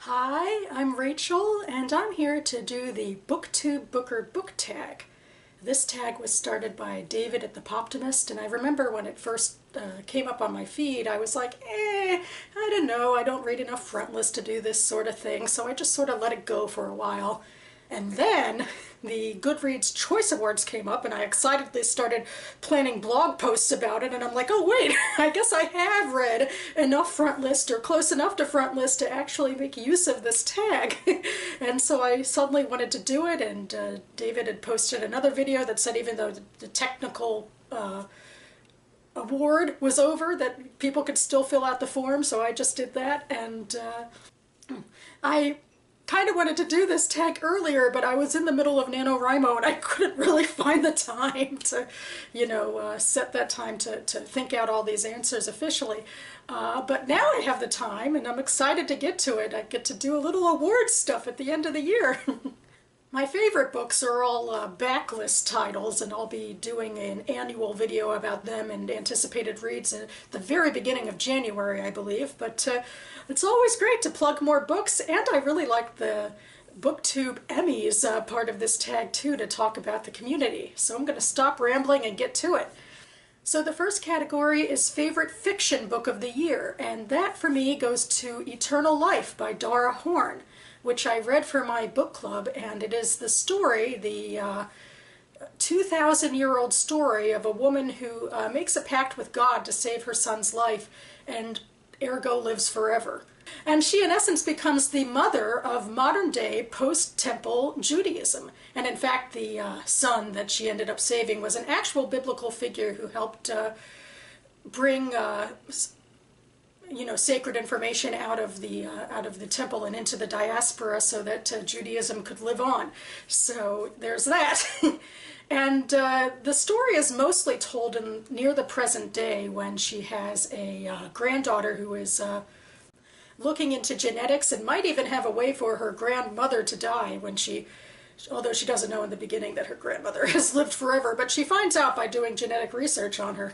Hi, I'm Rachel, and I'm here to do the BookTube Booker book tag. This tag was started by David at the Poptimist, and I remember when it first came up on my feed, I was like, I don't know, I don't read enough front list to do this sort of thing, so I just sort of let it go for a while. And then the Goodreads Choice Awards came up and I excitedly started planning blog posts about it, and I'm like, oh wait, I guess I have read enough front list or close enough to front list to actually make use of this tag. And so I suddenly wanted to do it, and David had posted another video that said even though the technical award was over, that people could still fill out the form, so I just did that. And I kind of wanted to do this tag earlier, but I was in the middle of NaNoWriMo and I couldn't really find the time to, set that time to think out all these answers officially. But now I have the time and I'm excited to get to it. I get to do a little award stuff at the end of the year. My favorite books are all backlist titles, and I'll be doing an annual video about them and anticipated reads at the very beginning of January, I believe. But it's always great to plug more books, and I really like the BookTube Emmys part of this tag too, to talk about the community. So I'm going to stop rambling and get to it. So the first category is Favorite Fiction Book of the Year, and that for me goes to Eternal Life by Dara Horn, which I read for my book club, and it is the story, the 2,000-year-old story of a woman who makes a pact with God to save her son's life and ergo lives forever. And she, in essence, becomes the mother of modern-day post-temple Judaism. And in fact, the son that she ended up saving was an actual biblical figure who helped bring sacred information out of the temple and into the diaspora so that Judaism could live on. So there's that. And the story is mostly told in near the present day, when she has a granddaughter who is looking into genetics and might even have a way for her grandmother to die when although she doesn't know in the beginning that her grandmother has lived forever, but she finds out by doing genetic research on her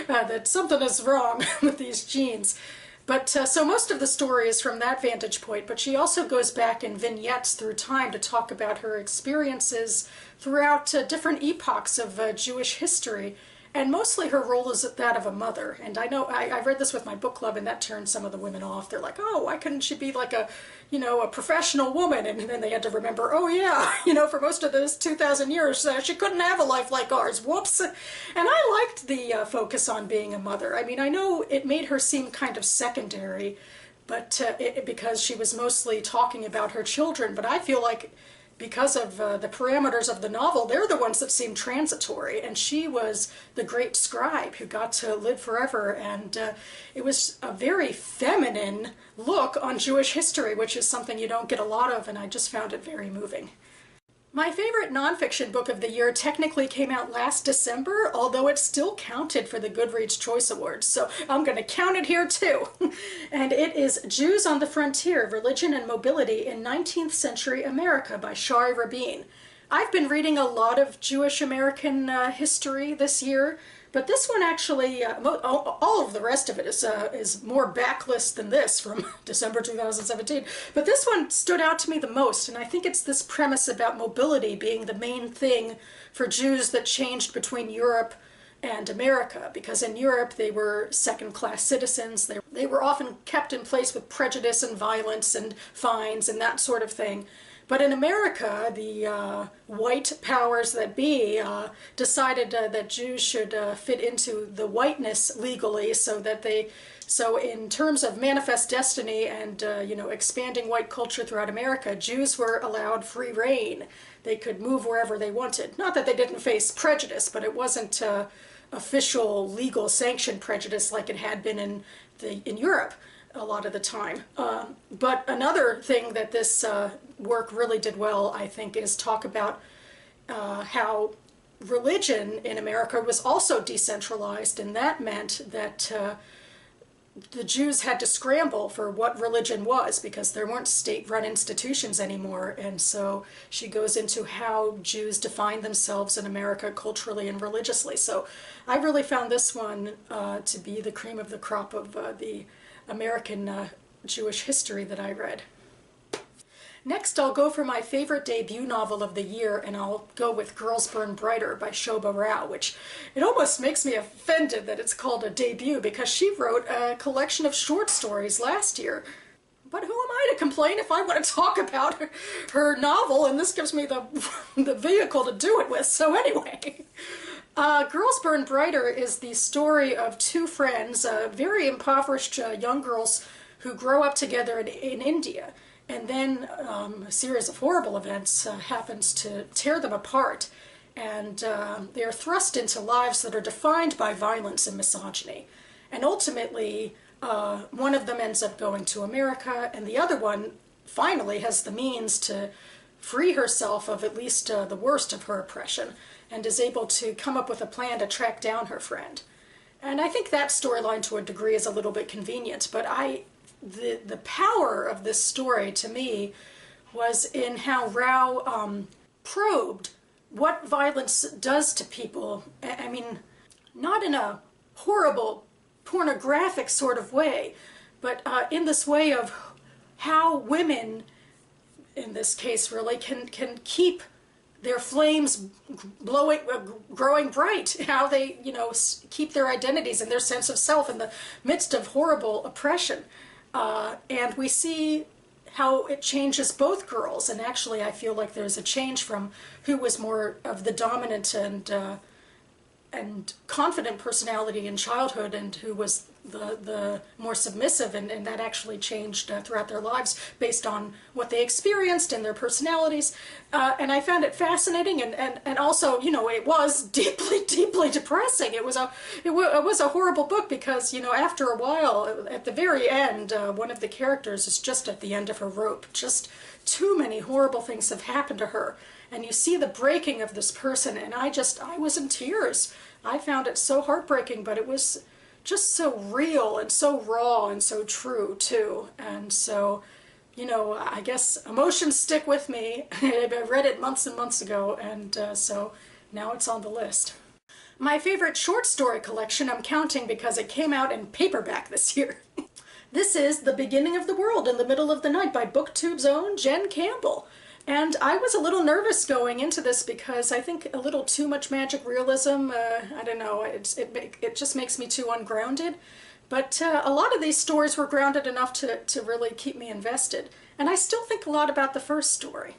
that something is wrong with these genes. But so most of the story is from that vantage point, but she also goes back in vignettes through time to talk about her experiences throughout different epochs of Jewish history. And mostly her role is that of a mother. And I know I read this with my book club, and that turned some of the women off. They're like, oh, why couldn't she be like a professional woman? And then they had to remember, oh yeah, for most of those 2,000 years, she couldn't have a life like ours. Whoops. And I liked the focus on being a mother. I mean, I know it made her seem kind of secondary, but because she was mostly talking about her children. But I feel like because of the parameters of the novel, they're the ones that seem transitory. And she was the great scribe who got to live forever. And it was a very feminine look on Jewish history, which is something you don't get a lot of, and I just found it very moving. My favorite nonfiction book of the year technically came out last December, although it still counted for the Goodreads Choice Awards, so I'm going to count it here too. And it is Jews on the Frontier, Religion and Mobility in 19th Century America by Shari Rabin. I've been reading a lot of Jewish American history this year, but this one actually, all of the rest of it is more backlist than this from December 2017. But this one stood out to me the most, and I think it's this premise about mobility being the main thing for Jews that changed between Europe and America, because in Europe they were second-class citizens. They were often kept in place with prejudice and violence and fines and that sort of thing. But in America, the white powers that be decided that Jews should fit into the whiteness legally, so in terms of manifest destiny and expanding white culture throughout America, Jews were allowed free reign. They could move wherever they wanted. Not that they didn't face prejudice, but it wasn't official legal sanctioned prejudice like it had been in Europe a lot of the time. But another thing that this work really did well, I think, is talk about how religion in America was also decentralized, and that meant that the Jews had to scramble for what religion was, because there weren't state-run institutions anymore. And so she goes into how Jews define themselves in America culturally and religiously. So I really found this one to be the cream of the crop of the American Jewish history that I read. Next, I'll go for my favorite debut novel of the year, and I'll go with Girls Burn Brighter by Shobha Rao, which it almost makes me offended that it's called a debut because she wrote a collection of short stories last year. But who am I to complain if I want to talk about her novel, and this gives me the vehicle to do it with. So anyway, Girls Burn Brighter is the story of two friends, very impoverished young girls who grow up together in India. And then a series of horrible events happens to tear them apart, and they're thrust into lives that are defined by violence and misogyny. And ultimately, one of them ends up going to America, and the other one finally has the means to free herself of at least the worst of her oppression, and is able to come up with a plan to track down her friend. And I think that storyline to a degree is a little bit convenient, but the power of this story to me was in how Rao probed what violence does to people. I mean, not in a horrible pornographic sort of way, but in this way of how women, in this case really, can keep their flames growing bright, how they, keep their identities and their sense of self in the midst of horrible oppression. And we see how it changes both girls, and actually I feel like there's a change from who was more of the dominant and confident personality in childhood and who was the more submissive, and that actually changed throughout their lives based on what they experienced and their personalities. And I found it fascinating, and also, it was deeply, deeply depressing. It was a horrible book because, after a while, at the very end, one of the characters is just at the end of her rope. Just too many horrible things have happened to her. And you see the breaking of this person, and I was in tears. I found it so heartbreaking, but it was just so real and so raw and so true, too. And so, I guess emotions stick with me. I read it months and months ago, and so now it's on the list. My favorite short story collection, I'm counting because it came out in paperback this year. This is The Beginning of the World in the Middle of the Night by BookTube's own Jen Campbell. And I was a little nervous going into this because I think a little too much magic realism, I don't know, it just makes me too ungrounded. But a lot of these stories were grounded enough to really keep me invested. And I still think a lot about the first story,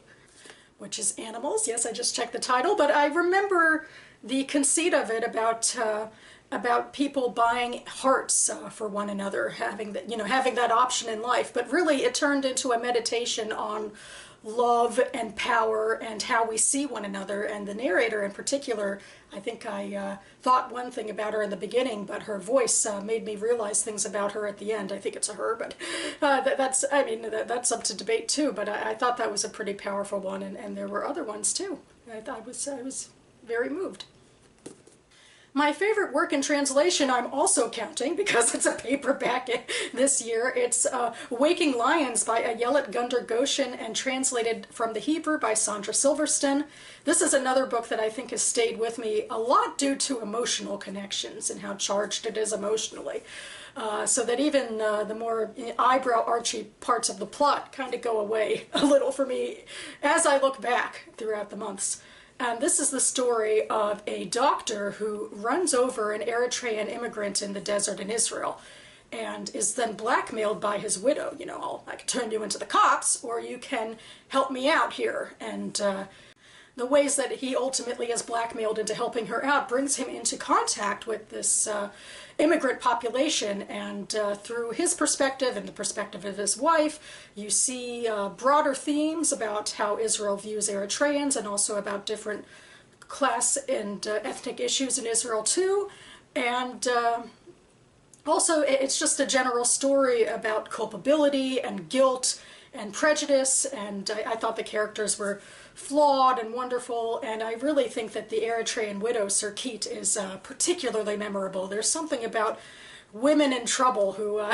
which is Animals. Yes, I just checked the title, but I remember the conceit of it about people buying hearts for one another, having that option in life. But really, it turned into a meditation on love and power and how we see one another. And the narrator in particular, I think I thought one thing about her in the beginning, but her voice made me realize things about her at the end. I think it's a her, but that's up to debate too. But I thought that was a pretty powerful one, and there were other ones too. I was very moved. My favorite work in translation I'm also counting because it's a paperback this year. It's Waking Lions by Ayelet Gunder Goshen and translated from the Hebrew by Sandra Silverston. This is another book that I think has stayed with me a lot due to emotional connections and how charged it is emotionally. So that even the more eyebrow-archy parts of the plot kind of go away a little for me as I look back throughout the months. And this is the story of a doctor who runs over an Eritrean immigrant in the desert in Israel and is then blackmailed by his widow. I can turn you into the cops, or you can help me out here. And the ways that he ultimately is blackmailed into helping her out brings him into contact with this immigrant population, and through his perspective and the perspective of his wife, you see broader themes about how Israel views Eritreans and also about different class and ethnic issues in Israel too. And also it's just a general story about culpability and guilt and prejudice, and I thought the characters were flawed and wonderful, and I really think that the Eritrean widow, Serkit, is particularly memorable. There's something about women in trouble who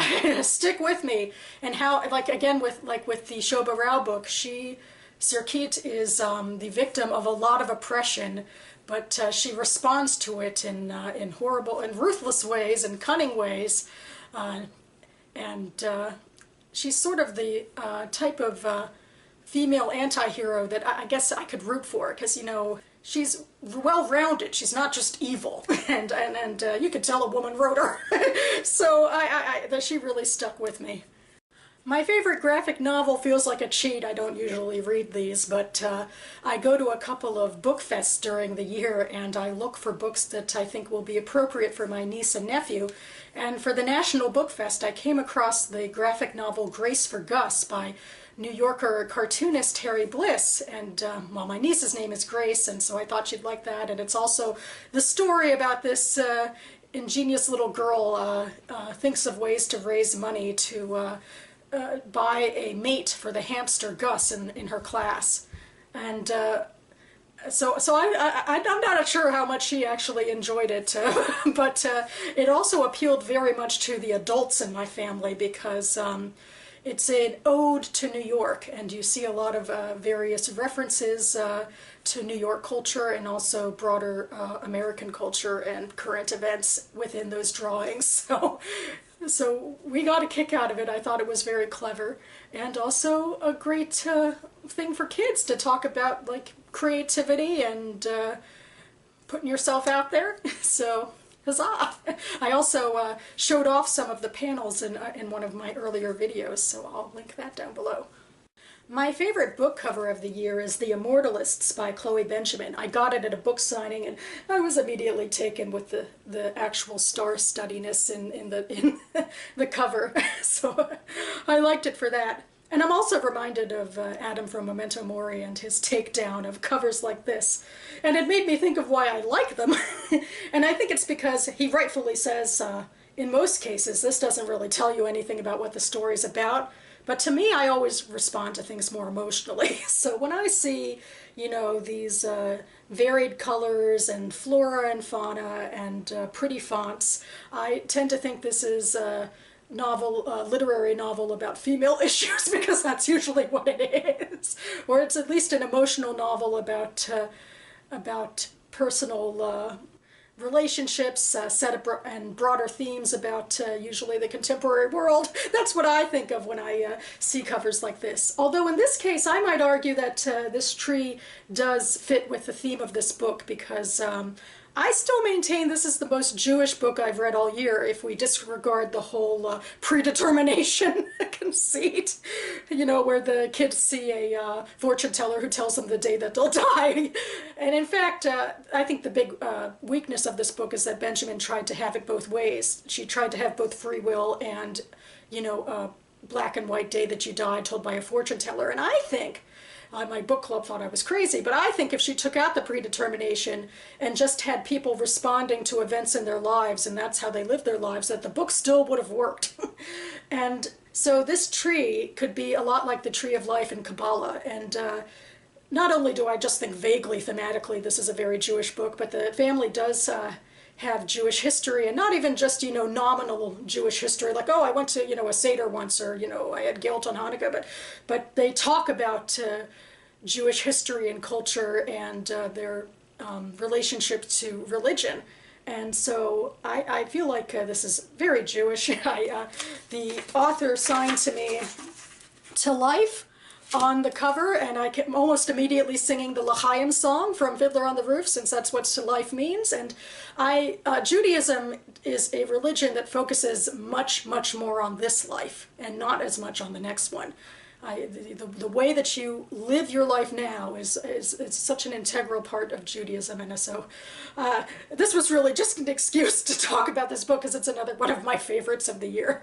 stick with me, and how, again, with the Shobha Rao book, Serkit is the victim of a lot of oppression, but she responds to it in horrible and ruthless ways and cunning ways, and she's sort of the type of female anti-hero that I guess I could root for, because, you know, she's well-rounded. She's not just evil, and you could tell a woman wrote her. So she really stuck with me. My favorite graphic novel feels like a cheat. I don't usually read these, but I go to a couple of book fests during the year, and I look for books that I think will be appropriate for my niece and nephew. And for the National Book Fest, I came across the graphic novel Grace for Gus by New Yorker cartoonist Harry Bliss. And, well, my niece's name is Grace, and so I thought she'd like that. And it's also the story about this ingenious little girl thinks of ways to raise money to buy a mate for the hamster Gus in her class. And so I'm not sure how much she actually enjoyed it, but it also appealed very much to the adults in my family, because it's an ode to New York, and you see a lot of various references to New York culture and also broader American culture and current events within those drawings. So we got a kick out of it. I thought it was very clever, and also a great thing for kids to talk about, like creativity and putting yourself out there. So huzzah! I also showed off some of the panels in one of my earlier videos, so I'll link that down below. My favorite book cover of the year is The Immortalists by Chloe Benjamin. I got it at a book signing, and I was immediately taken with the actual star-studiness in the cover. So I liked it for that. And I'm also reminded of Adam from Memento Mori and his takedown of covers like this. And it made me think of why I like them. And I think it's because he rightfully says, in most cases, this doesn't really tell you anything about what the story's about. But to me, I always respond to things more emotionally. So when I see, you know, these varied colors and flora and fauna and pretty fonts, I tend to think this is a novel, literary novel about female issues, because that's usually what it is. Or it's at least an emotional novel about personal relationships, and broader themes about usually the contemporary world. That's what I think of when I see covers like this. Although in this case, I might argue that this tree does fit with the theme of this book, because I still maintain this is the most Jewish book I've read all year, if we disregard the whole predetermination conceit, you know, where the kids see a fortune teller who tells them the day that they'll die. And in fact, I think the big weakness of this book is that Benjamin tried to have it both ways. She tried to have both free will and, you know, black and white day that you die told by a fortune teller. And I think my book club thought I was crazy, but I think if she took out the predetermination and just had people responding to events in their lives, and that's how they lived their lives, that the book still would have worked. And so this tree could be a lot like the Tree of Life in Kabbalah. And not only do I just think vaguely thematically this is a very Jewish book, but the family does have Jewish history, and not even just, you know, nominal Jewish history, like, oh, I went to, you know, a Seder once, or, you know, I had guilt on Hanukkah, but they talk about Jewish history and culture and their relationship to religion. And so I feel like this is very Jewish. The author signed to me "To Life" on the cover, and I kept almost immediately singing the L'Chaim song from Fiddler on the Roof, since that's what to life means. And Judaism is a religion that focuses much, much more on this life and not as much on the next one. The way that you live your life now is such an integral part of Judaism, and so this was really just an excuse to talk about this book, because it's another one of my favorites of the year.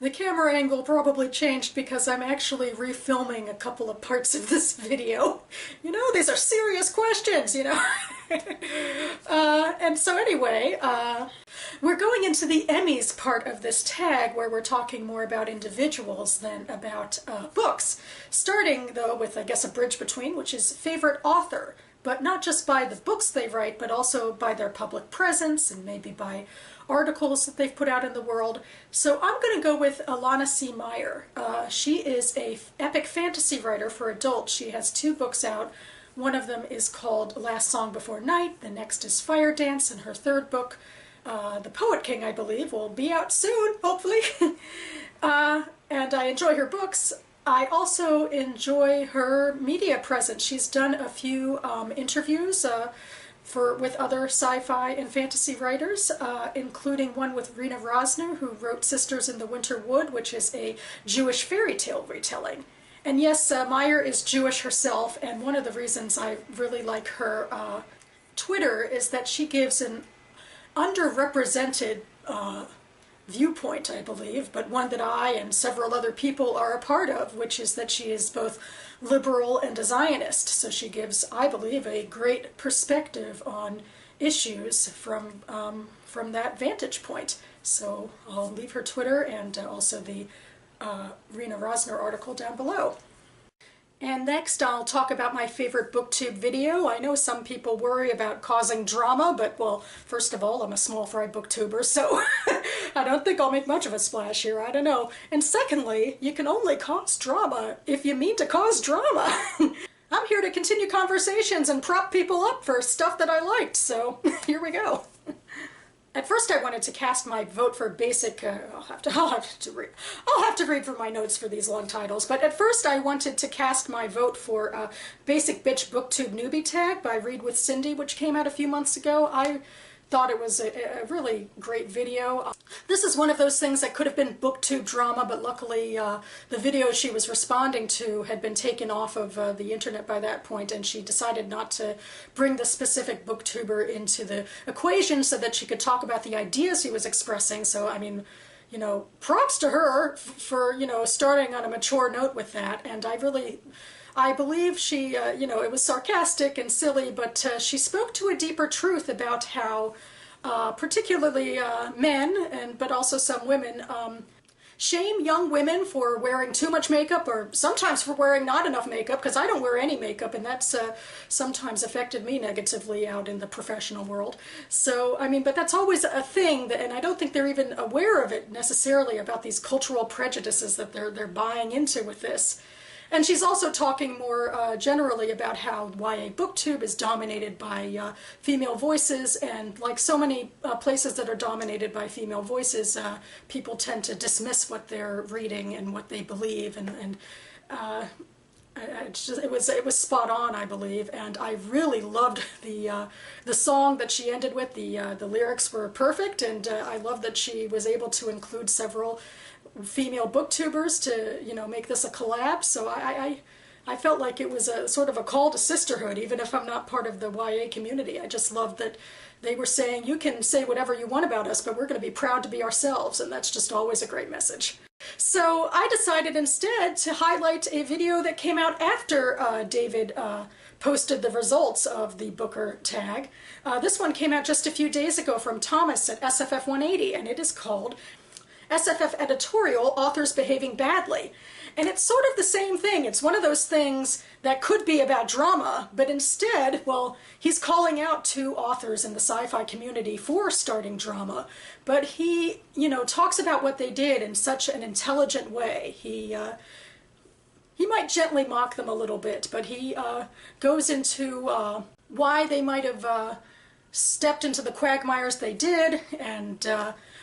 The camera angle probably changed because I'm actually refilming a couple of parts of this video. You know, these are serious questions, you know. And so anyway, we're going into the Emmys part of this tag, where we're talking more about individuals than about books. Starting, though, with, I guess, a bridge between, which is favorite author. But not just by the books they write, but also by their public presence, and maybe by articles that they've put out in the world. So I'm going to go with Ilana C. Myer. She is an epic fantasy writer for adults. She has 2 books out. One of them is called Last Song Before Night. The next is Fire Dance, and her 3rd book, The Poet King, I believe, will be out soon, hopefully. And I enjoy her books. I also enjoy her media presence. She's done a few interviews with other sci-fi and fantasy writers, including one with Rena Rosner, who wrote Sisters in the Winter Wood, which is a Jewish fairy tale retelling. And yes, Myer is Jewish herself, and one of the reasons I really like her Twitter is that she gives an underrepresented viewpoint, I believe, but one that I and several other people are a part of, which is that she is both liberal and a Zionist. So she gives, I believe, a great perspective on issues from that vantage point. So I'll leave her Twitter and also the Rena Rosner article down below. And next I'll talk about my favorite BookTube video. I know some people worry about causing drama, but well, first of all, I'm a small fry booktuber, so I don't think I'll make much of a splash here, I don't know. And secondly, you can only cause drama if you mean to cause drama. I'm here to continue conversations and prop people up for stuff that I liked, so here we go. At first I wanted to cast my vote for basic, I'll have to read from my notes for these long titles, but at first I wanted to cast my vote for Basic Bitch BookTube Newbie Tag by Read with Cindy, which came out a few months ago. I thought it was a really great video. This is one of those things that could have been BookTube drama, but luckily the video she was responding to had been taken off of the internet by that point, and she decided not to bring the specific BookTuber into the equation so that she could talk about the ideas he was expressing. So, I mean, you know, props to her for, you know, starting on a mature note with that, and I believe she, you know, it was sarcastic and silly, but she spoke to a deeper truth about how particularly men, but also some women, shame young women for wearing too much makeup, or sometimes for wearing not enough makeup, because I don't wear any makeup, and that's sometimes affected me negatively out in the professional world. So, I mean, but that's always a thing, and I don't think they're even aware of it necessarily, about these cultural prejudices that they're buying into with this. And she's also talking more generally about how YA BookTube is dominated by female voices, and like so many places that are dominated by female voices, people tend to dismiss what they're reading and what they believe, and it was spot on, I believe, and I really loved the song that she ended with. The lyrics were perfect, and I love that she was able to include several female booktubers to, you know, make this a collab. So I felt like it was a sort of a call to sisterhood, even if I'm not part of the YA community. I just loved that they were saying, you can say whatever you want about us, but we're going to be proud to be ourselves, and that's just always a great message. So I decided instead to highlight a video that came out after David posted the results of the Booker tag. This one came out just a few days ago from Thomas at SFF 180, and it is called SFF Editorial, Authors Behaving Badly. And it's sort of the same thing. It's one of those things that could be about drama, but instead, well, he's calling out to authors in the sci-fi community for starting drama, but he, you know, talks about what they did in such an intelligent way. He might gently mock them a little bit, but he goes into why they might have stepped into the quagmires they did, and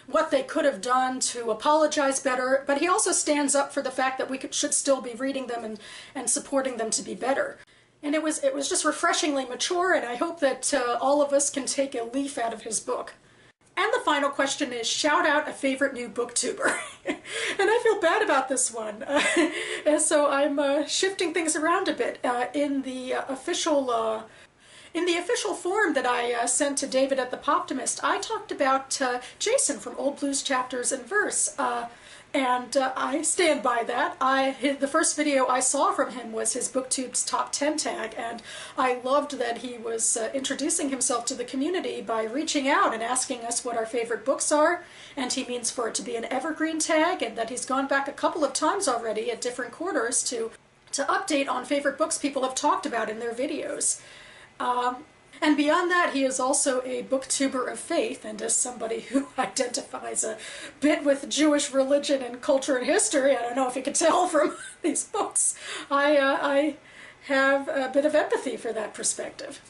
what they could have done to apologize better, but he also stands up for the fact that we should still be reading them and supporting them to be better. And it was just refreshingly mature, and I hope that all of us can take a leaf out of his book. And the final question is, shout out a favorite new booktuber. And I feel bad about this one. And so I'm shifting things around a bit. In the official form that I sent to David at the Poptimist, I talked about Jason from Old Blues Chapters and Verse, and I stand by that. The first video I saw from him was his BookTube's Top 10 tag, and I loved that he was introducing himself to the community by reaching out and asking us what our favorite books are, and he means for it to be an evergreen tag, and that he's gone back a couple of times already at different quarters to update on favorite books people have talked about in their videos. And beyond that, he is also a booktuber of faith, and as somebody who identifies a bit with Jewish religion and culture and history, I don't know if you can tell from these books, I have a bit of empathy for that perspective.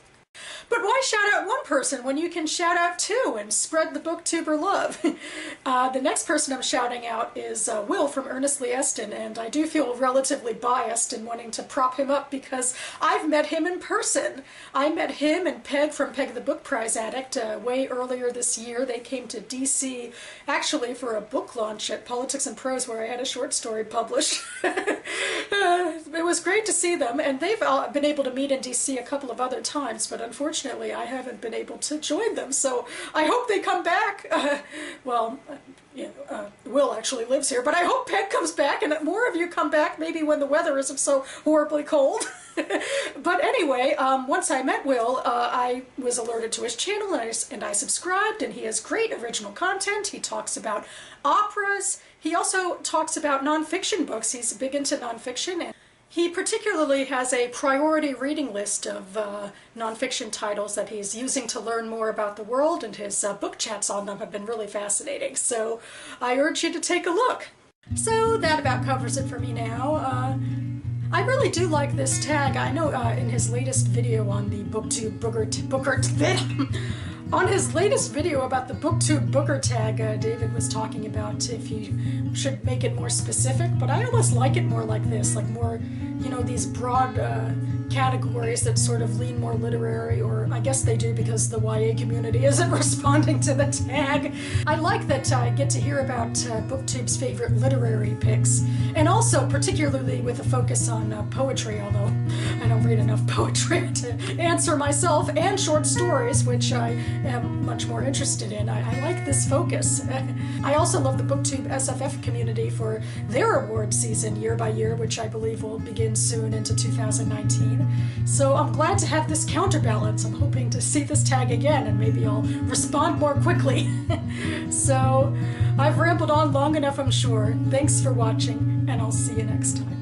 But why shout out one person when you can shout out two and spread the booktuber love? The next person I'm shouting out is Will from Earnestly Eston, and I do feel relatively biased in wanting to prop him up because I've met him in person. I met him and Peg from Peg the Book Prize Addict way earlier this year. They came to DC actually for a book launch at Politics and Prose where I had a short story published. It was great to see them, and they've been able to meet in DC a couple of other times, but unfortunately I haven't been able to join them, so I hope they come back. Will actually lives here, but I hope Peg comes back and that more of you come back, maybe when the weather isn't so horribly cold. But anyway, once I met Will, I was alerted to his channel and I subscribed, and he has great original content. He talks about operas. He also talks about nonfiction books. He's big into nonfiction, and he particularly has a priority reading list of nonfiction titles that he's using to learn more about the world, and his book chats on them have been really fascinating. So I urge you to take a look. So that about covers it for me now. I really do like this tag. I know in his latest video on the BookTube on his latest video about the BookTube Booker tag, David was talking about if he should make it more specific, but I almost like it more like this, like more, you know, these broad categories that sort of lean more literary, or I guess they do because the YA community isn't responding to the tag. I like that I get to hear about BookTube's favorite literary picks, and also particularly with a focus on poetry, although I don't read enough poetry to answer myself, and short stories, which I am much more interested in. I like this focus. I also love the BookTube SFF community for their award season year by year, which I believe will begin soon into 2019. So I'm glad to have this counterbalance. I'm hoping to see this tag again and maybe I'll respond more quickly. So I've rambled on long enough, I'm sure. Thanks for watching, and I'll see you next time.